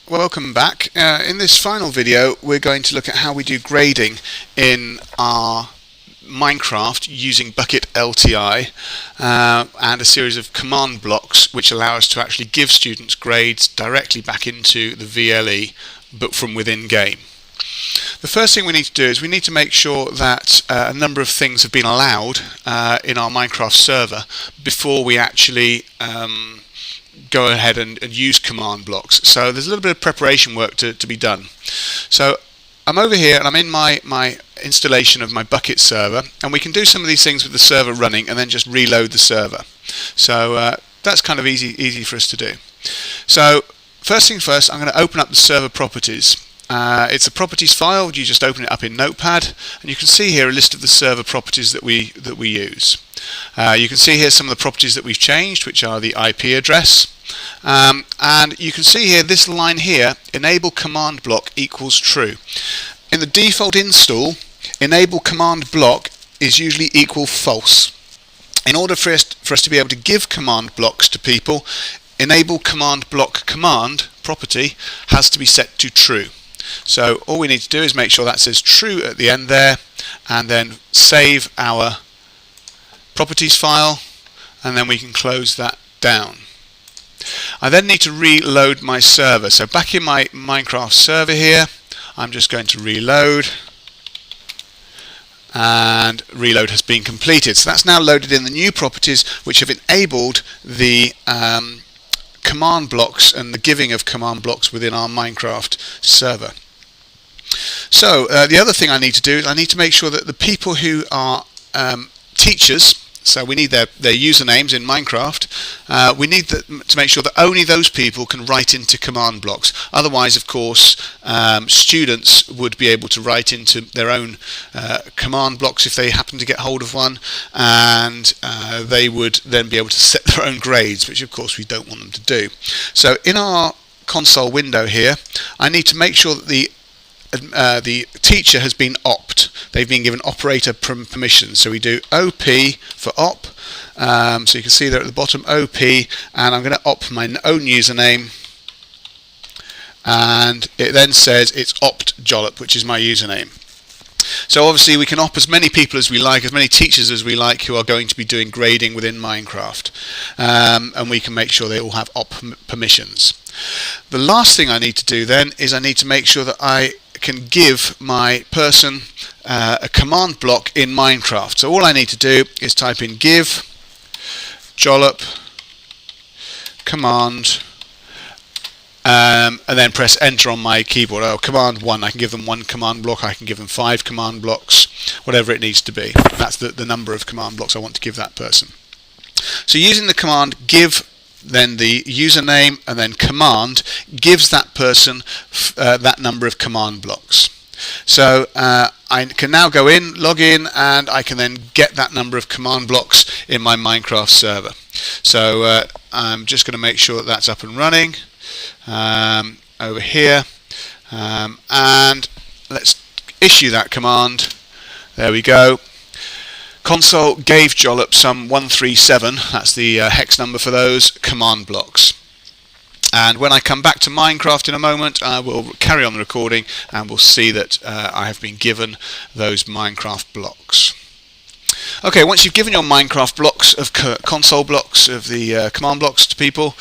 Welcome back. In this final video we're going to look at how we do grading in our Minecraft using BukkitLTI and a series of command blocks which allow us to actually give students grades directly back into the VLE but from within game. The first thing we need to do is we need to make sure that a number of things have been allowed in our Minecraft server before we actually go ahead and use command blocks. So there's a little bit of preparation work to be done. So I'm over here and I'm in my installation of my Bukkit server, and we can do some of these things with the server running and then just reload the server. So that's kind of easy for us to do. So first things first, I'm going to open up the server properties. It's a properties file. You just open it up in Notepad, and you can see here a list of the server properties that we use. You can see here some of the properties that we've changed, which are the IP address, and you can see here this line here, enable command block equals true. In the default install, enable command block is usually equal false. In order for us to be able to give command blocks to people, enable command block command property has to be set to true. So all we need to do is make sure that says true at the end there, and then save our properties file, and then we can close that down. I then need to reload my server. So back in my Minecraft server here, I'm just going to reload, and reload has been completed. So that's now loaded in the new properties which have enabled the command blocks and the giving of command blocks within our Minecraft server. So the other thing I need to do is I need to make sure that the people who are teachers, so we need their usernames in Minecraft, we need to make sure that only those people can write into command blocks. Otherwise, of course, students would be able to write into their own command blocks if they happen to get hold of one, and they would then be able to set their own grades, which of course we don't want them to do. So in our console window here, I need to make sure that the teacher has been opt. They've been given operator permission. So we do OP for op. So you can see there at the bottom OP, and I'm going to opt my own username, and it then says it's opt_jollop, which is my username. So obviously we can opt as many people as we like, as many teachers as we like who are going to be doing grading within Minecraft, and we can make sure they all have opt permissions. The last thing I need to do then is I need to make sure that I can give my person a command block in Minecraft. So all I need to do is type in give jollop command, and then press enter on my keyboard. Oh, command 1, I can give them 1 command block, I can give them 5 command blocks, whatever it needs to be. That's the number of command blocks I want to give that person. So using the command give, then the username, and then command gives that person that number of command blocks. So I can now go in, log in, and I can then get that number of command blocks in my Minecraft server. So I'm just going to make sure that that's up and running over here, and let's issue that command. There we go. Console gave jollop some 137, that's the hex number for those command blocks. And when I come back to Minecraft in a moment, I will carry on the recording and we'll see that I have been given those Minecraft blocks. Okay, once you've given your Minecraft blocks of console blocks of the command blocks to people,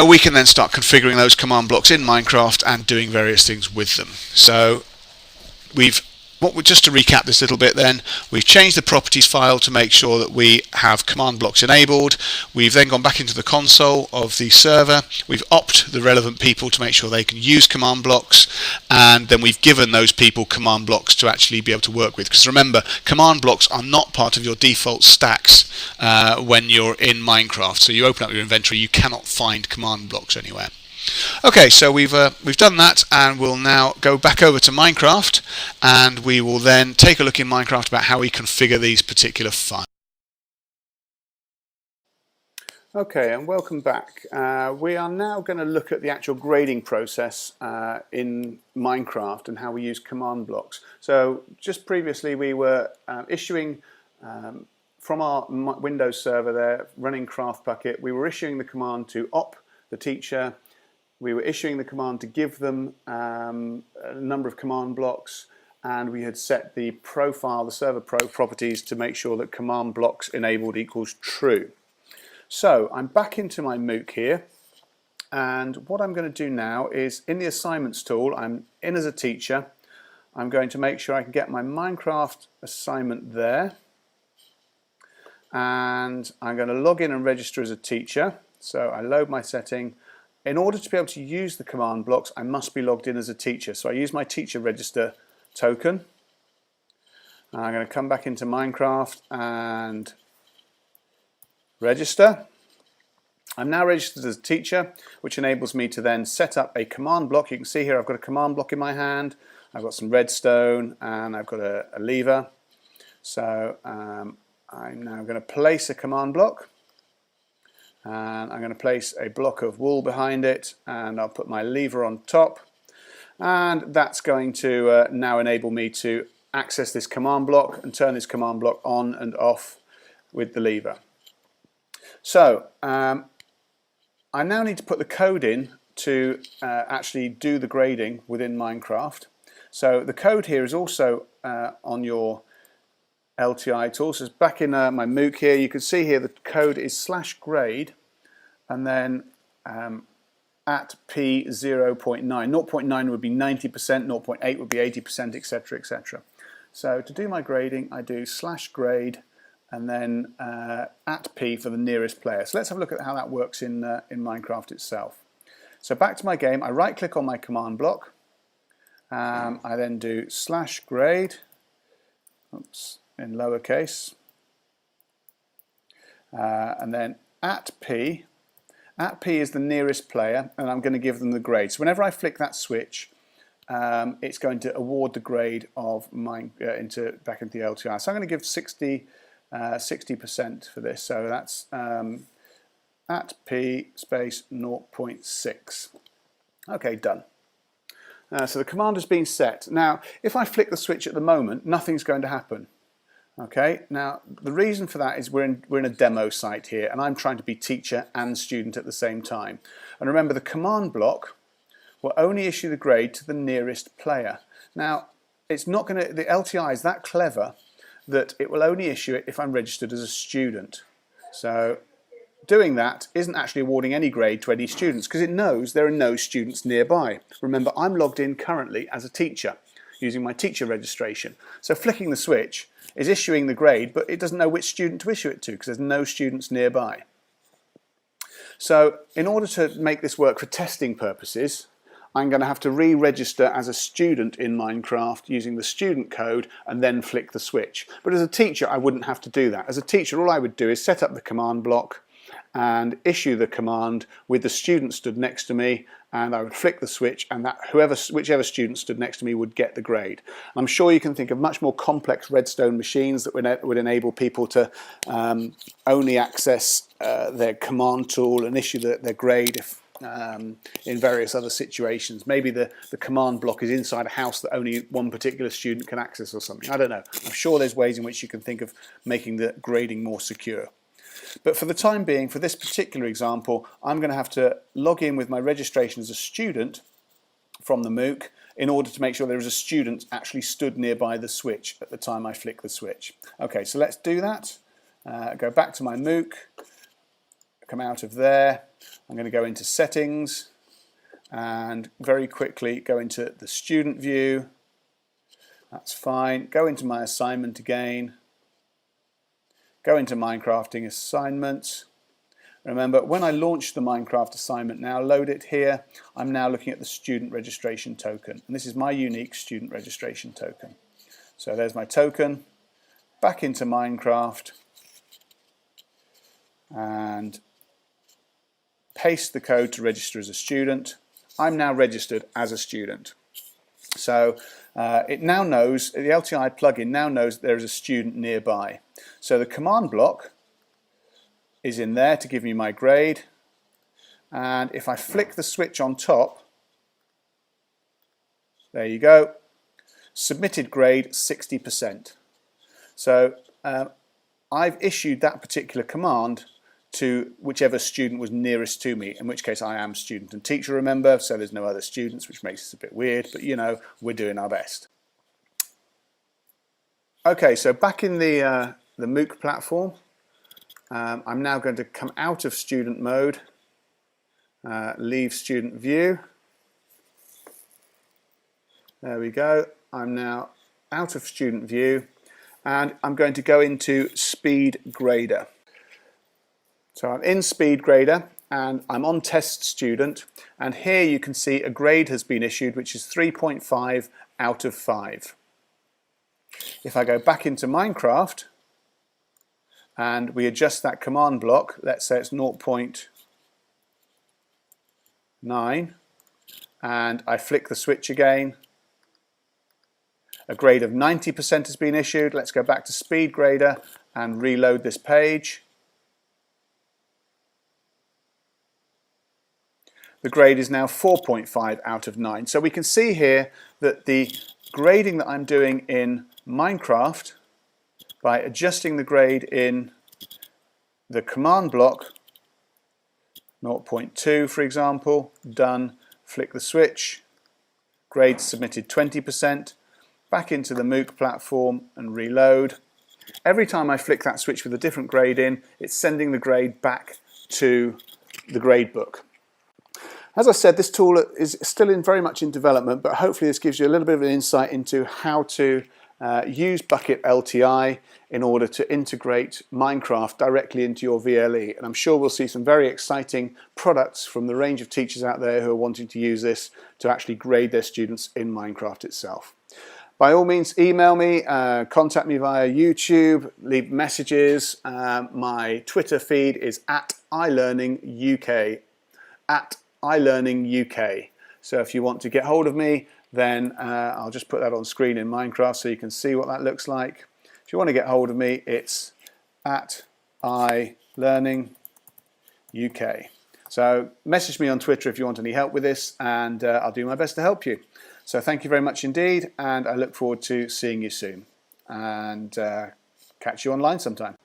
we can then start configuring those command blocks in Minecraft and doing various things with them. So just to recap this a little bit then, we've changed the properties file to make sure that we have command blocks enabled. We've then gone back into the console of the server. We've opted the relevant people to make sure they can use command blocks, and then we've given those people command blocks to actually be able to work with. Because remember, command blocks are not part of your default stacks when you're in Minecraft. So you open up your inventory, you cannot find command blocks anywhere. Okay, so we've done that, and we'll now go back over to Minecraft, and we will then take a look in Minecraft about how we configure these particular files. Okay, and welcome back. We are now going to look at the actual grading process in Minecraft and how we use command blocks. So just previously we were issuing from our Windows server there running Craft Bukkit, we were issuing the command to op the teacher we were issuing the command to give them a number of command blocks, and we had set the profile, the server properties, to make sure that command blocks enabled equals true. So I'm back into my MOOC here, and what I'm going to do now is, in the assignments tool, I'm in as a teacher. I'm going to make sure I can get my Minecraft assignment there, and I'm going to log in and register as a teacher. So I load my setting. In order to be able to use the command blocks, I must be logged in as a teacher. So I use my teacher register token. I'm going to come back into Minecraft and register. I'm now registered as a teacher, which enables me to then set up a command block. You can see here I've got a command block in my hand. I've got some redstone and I've got a lever. So I'm now going to place a command block. And I'm going to place a block of wool behind it, and I'll put my lever on top, and that's going to now enable me to access this command block and turn this command block on and off with the lever. So I now need to put the code in to actually do the grading within Minecraft. So the code here is also on your LTI tool. So it's back in my MOOC here. You can see here the code is /grade and then at P 0.9. 0.9 would be 90%, 0.8 would be 80%, etc., etc. So to do my grading, I do /grade and then at P for the nearest player. So let's have a look at how that works in Minecraft itself. So back to my game, I right click on my command block. I then do /grade. Oops. In lowercase, and then at P is the nearest player, and I'm going to give them the grade. So whenever I flick that switch, it's going to award the grade of mine back into the LTI. So I'm going to give 60% for this. So that's at P space 0.6. Okay, done. So the command has been set. Now, if I flick the switch at the moment, nothing's going to happen. Okay, now the reason for that is we're in a demo site here, and I'm trying to be teacher and student at the same time. And remember, the command block will only issue the grade to the nearest player. Now, it's not going to, the LTI is that clever that it will only issue it if I'm registered as a student. So doing that isn't actually awarding any grade to any students because it knows there are no students nearby. Remember, I'm logged in currently as a teacher using my teacher registration. So flicking the switch is issuing the grade, but it doesn't know which student to issue it to because there's no students nearby. So in order to make this work for testing purposes, I'm going to have to re-register as a student in Minecraft using the student code and then flick the switch. But as a teacher, I wouldn't have to do that. As a teacher, all I would do is set up the command block and issue the command with the student stood next to me, and I would flick the switch, and that whichever student stood next to me would get the grade. I'm sure you can think of much more complex redstone machines that would enable people to only access their command tool and issue their grade if, in various other situations. Maybe the command block is inside a house that only one particular student can access or something. I don't know. I'm sure there's ways in which you can think of making the grading more secure. But for the time being, for this particular example, I'm going to have to log in with my registration as a student from the MOOC in order to make sure there is a student actually stood nearby the switch at the time I flick the switch. Okay, so let's do that. Go back to my MOOC, come out of there. I'm going to go into settings and very quickly go into the student view. That's fine. Go into my assignment again. Go into Minecrafting assignments. Remember, when I launch the Minecraft assignment now, load it here, I'm now looking at the student registration token. And this is my unique student registration token. So there's my token. Back into Minecraft. And paste the code to register as a student. I'm now registered as a student. So it now knows, the LTI plugin now knows there is a student nearby. So the command block is in there to give me my grade, and if I flick the switch on top, there you go, submitted grade 60%. So I've issued that particular command to whichever student was nearest to me, in which case I am student and teacher, remember, so there's no other students, which makes this a bit weird, but you know, we're doing our best. Okay, so back in the MOOC platform, I'm now going to come out of student mode, leave student view. There we go. I'm now out of student view and I'm going to go into Speed Grader. So I'm in Speed Grader and I'm on Test Student, and here you can see a grade has been issued which is 3.5 out of 5. If I go back into Minecraft and we adjust that command block, let's say it's 0.9, and I flick the switch again, a grade of 90% has been issued. Let's go back to Speed Grader and reload this page. The grade is now 4.5 out of 9. So we can see here that the grading that I'm doing in Minecraft, by adjusting the grade in the command block, 0.2 for example, done, flick the switch, grade submitted 20%, back into the MOOC platform and reload. Every time I flick that switch with a different grade in, it's sending the grade back to the grade book. As I said, this tool is still very much in development, but hopefully this gives you a little bit of an insight into how to use BukkitLTI in order to integrate Minecraft directly into your VLE. And I'm sure we'll see some very exciting products from the range of teachers out there who are wanting to use this to actually grade their students in Minecraft itself. By all means, email me, contact me via YouTube, leave messages. My Twitter feed is @iLearningUK, @iLearningUK. So if you want to get hold of me, then I'll just put that on screen in Minecraft so you can see what that looks like. If you want to get hold of me, it's @iLearningUK. So message me on Twitter if you want any help with this, and I'll do my best to help you. So thank you very much indeed, and I look forward to seeing you soon, and catch you online sometime.